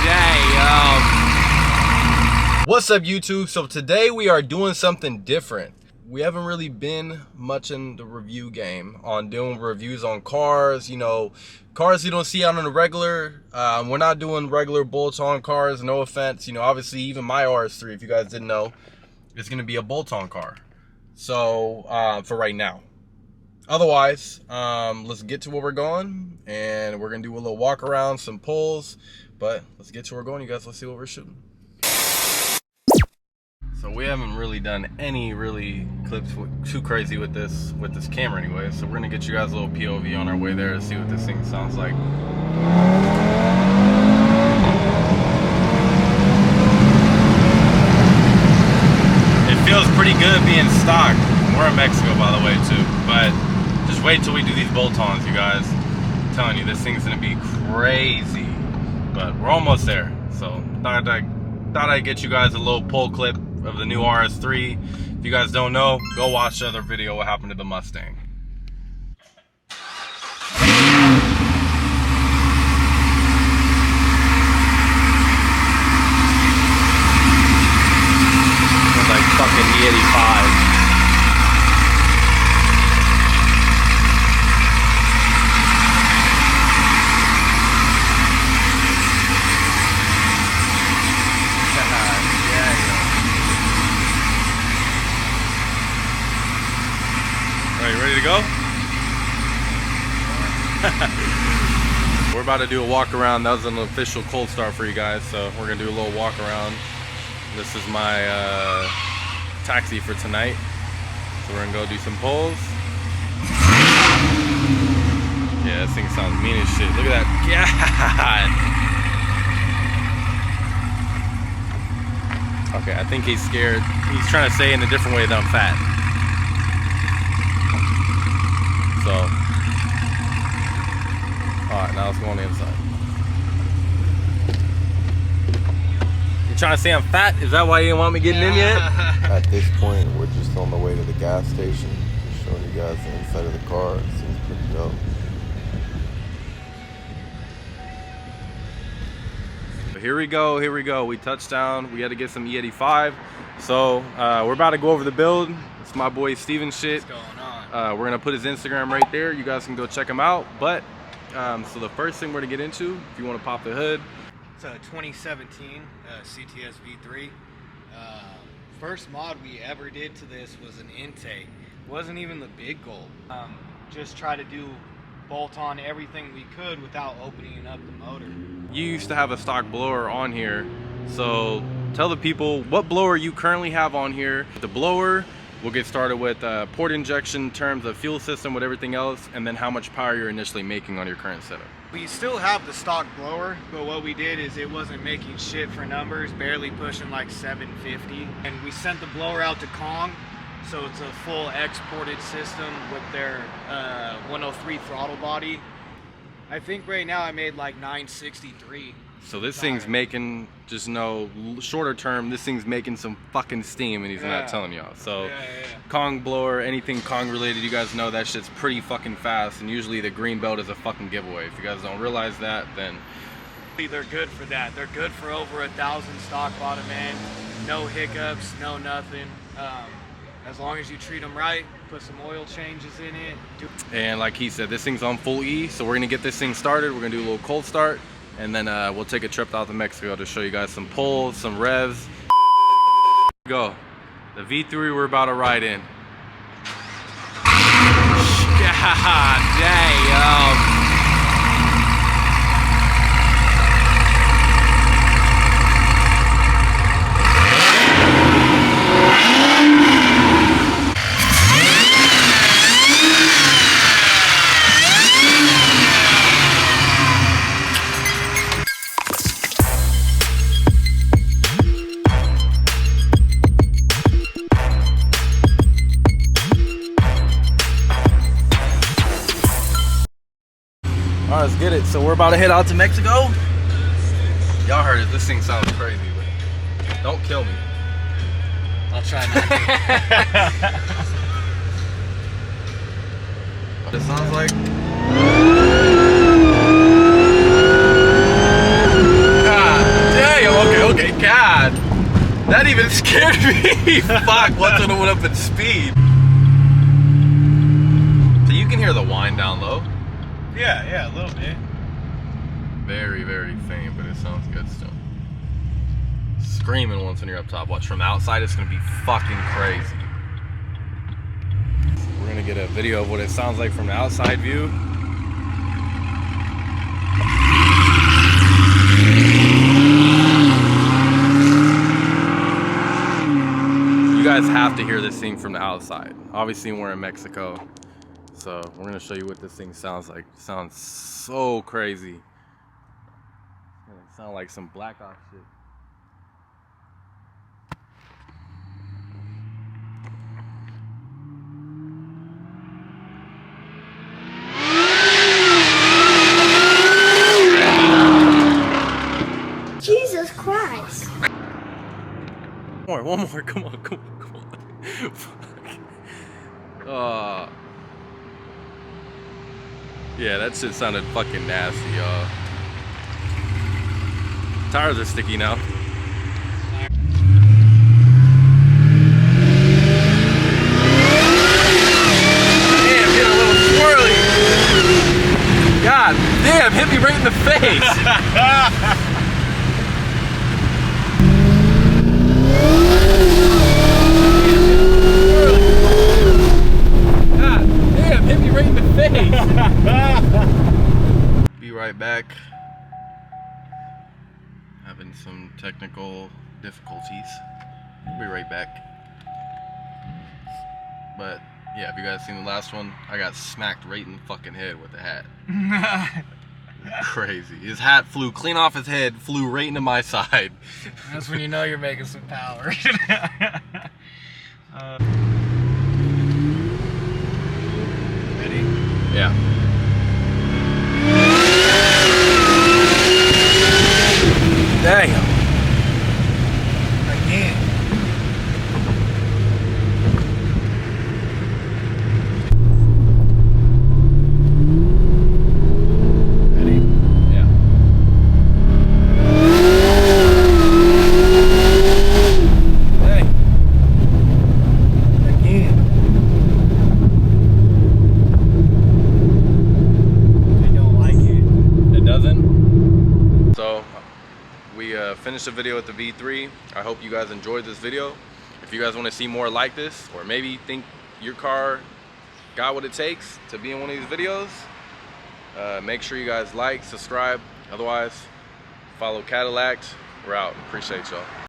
Damn. What's up, YouTube? So today we are doing something different. We haven't really been much in the review game on doing reviews on cars, you know, cars you don't see out on the regular. We're not doing regular bolt-on cars, no offense. You know, obviously even my RS3, if you guys didn't know, it's gonna be a bolt-on car. So for right now. Otherwise, let's get to where we're going, and we're gonna do a little walk around, some pulls, but let's get to where we're going, you guys. Let's see what we're shooting. So we haven't really done any clips too crazy with this camera anyway, so we're gonna get you guys a little POV on our way there to see what this thing sounds like. It feels pretty good being stock. We're in Mexico, by the way, too, but just wait till we do these bolt-ons, you guys. I'm telling you, this thing's gonna be crazy, but we're almost there. So thought I'd get you guys a little pull clip of the new RS3. If you guys don't know, go watch the other video, what happened to the Mustang. It's like fucking E85. Ready to go? We're about to do a walk around. That was an official cold start for you guys, so we're gonna do a little walk around. This is my taxi for tonight, so we're gonna go do some pulls. Yeah, this thing sounds mean as shit. Look at that. God. Okay, I think he's scared. He's trying to say in a different way that I'm fat. So, alright, now let's go on the inside. You trying to say I'm fat? Is that why you didn't want me getting in yet? At this point, we're just on the way to the gas station. Just showing you guys the inside of the car. It seems pretty dope. Here we go. We touched down. We had to get some E85. So, we're about to go over the build. It's my boy Steven shit. What's going on? We're gonna put his Instagram right there. You guys can go check him out. But so the first thing we're gonna get into, if you want to pop the hood, It's a 2017 CTS-V3. First mod we ever did to this was an intake. Wasn't even the big goal. Just try to do bolt on everything we could without opening up the motor. you used to have a stock blower on here. So tell the people what blower you currently have on here. The blower. We'll get started with port injection in terms of fuel system with everything else, and then how much power you're initially making on your current setup. We still have the stock blower, but what we did is it wasn't making shit for numbers, barely pushing like 750. And we sent the blower out to Kong, so it's a full exported system with their 103 throttle body. I think right now I made like 963. So this thing's making, just know, shorter term, this thing's making some fucking steam and he's not telling y'all. So Kong blower, anything Kong related, you guys know that shit's pretty fucking fast, and usually the green belt is a fucking giveaway. If you guys don't realize that, then they're good for that. They're good for over 1,000 stock bottom end, no hiccups, no nothing. As long as you treat them right, put some oil changes in it. And like he said, this thing's on full E, so we're gonna get this thing started. We're gonna do a little cold start, and then we'll take a trip out to Mexico to show you guys some pulls, some revs. Go. The V3 we're about to ride in. God damn. Alright, let's get it. So we're about to head out to Mexico. Y'all heard it. This thing sounds crazy, but don't kill me. I'll try not to. What it sounds like. scared me. Fuck, once it went up in speed. So you can hear the whine down low. Yeah, a little bit. Very, very faint, but it sounds good still. Screaming once when you're up top. Watch from the outside, it's gonna be fucking crazy. We're gonna get a video of what it sounds like from the outside view. You guys have to hear this thing from the outside. Obviously we're in Mexico, so we're gonna show you what this thing sounds like. It sounds so crazy. It's gonna sound like some Black Ops shit. Jesus Christ. One more, come on. Yeah, that shit sounded fucking nasty, y'all. Tires are sticky now. Damn, getting a little swirly. God damn, hit me right in the face. Hit me right in the face. Be right back. Having some technical difficulties. We'll be right back. But yeah, if you guys seen the last one, I got smacked right in the fucking head with the hat. Crazy. His hat flew clean off his head, flew right into my side. That's when you know you're making some power. Ready? Yeah. Damn. Again. Ready? Yeah. Hey. Again. I don't like it. It doesn't? So, we finished the video with the V3. I hope you guys enjoyed this video. If you guys want to see more like this, or maybe think your car got what it takes to be in one of these videos, make sure you guys like, subscribe. Otherwise, follow Cadillac. We're out. Appreciate y'all.